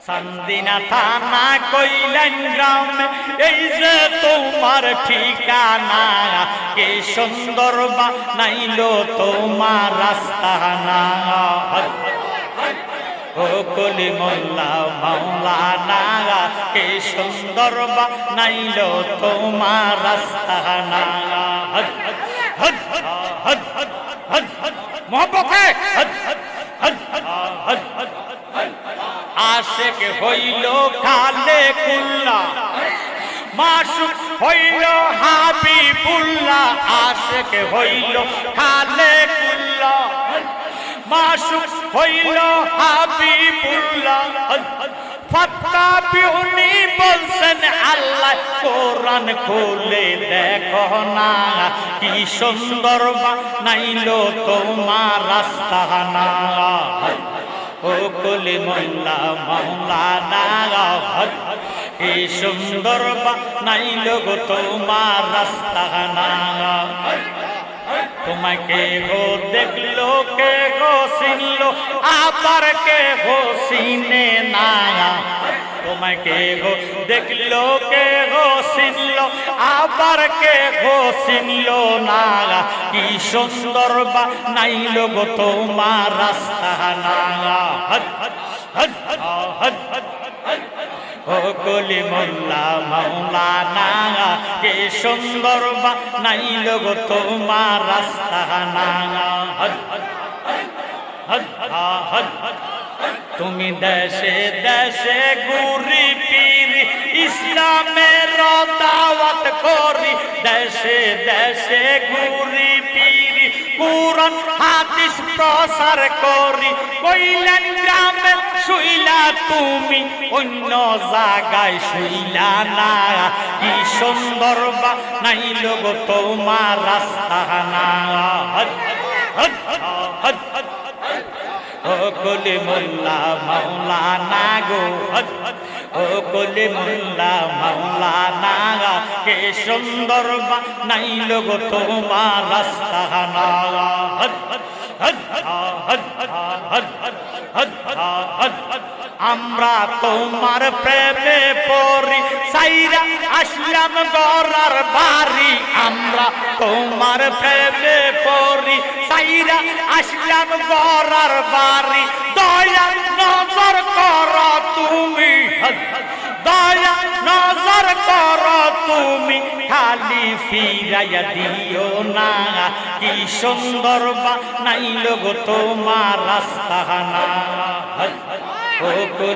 চান্দিনা থানা কইলেন গ্রামে এই যে তোমার ঠিকানা, কে সুন্দর বানাইলো তোমার রাস্তানা। ও কলি মোল্লা মাওলানা, কে সুন্দর বানাইলো তোমার রাস্তানা। মোহব্বত আশেক হইল খালে কুল্লা, মাসুক হইল হাবিবুল্লাহ। আশেক হইল খালে কুল্লা, মাসুক হইল হাবিবুল্লাহ। ফাত্তা বিউনি বলছেন আল্লাহ, কোরআন খুলে দেখো না, কি সুন্দর বানাইলো তোমার রাস্তানা। ও কলি মোল্লা মাওলানা, কি সুন্দর বানাইলো গো তোমার রাস্তানা। তোমাকে গো দেখলো কে গো চিনলো, আবার কে গো চিনে না। তোমাকে গো দেখলো কে গো চিনলো, আবার কে গো চিনলো না। কি সুন্দর বানাইলো গো তোমার রাস্তানা। ও কলি মোল্লা মাওলানা, কে সুন্দর বানাইলো গো তোমার রাস্তানা। তুমি দেশে দেশে ঘুরি ফিরি, ইসলামের দাওয়াত করি। দেশে দেশে ঘুরি ফিরি, কুরআন হাদিস প্রচার করি। কইলেন গ্রামে শুইলা তুমি, অন্য জায়গায় শুইলা না। কি সুন্দর বানাইলো গো তোমার রাস্তানা। ও কলি মোল্লা মাওলানা গো, ও কলি মোল্লা মাওলানা, কে সুন্দর বানাইলো গো তোমার রাস্তানা। আমরা তোমার প্রেমে পড়ি, সাইরা আসলাম গরার বাড়ি। আমরা তোমার প্রেমে পড়ি, সাইরা আসলাম গরার বাড়ি। দয়া নজর করো তুমি, দয়া নজর করো তুমি, খালি ফিরাইয়া দিও না। কি সুন্দর বানাইলো গো তোমার রাস্তানা। ও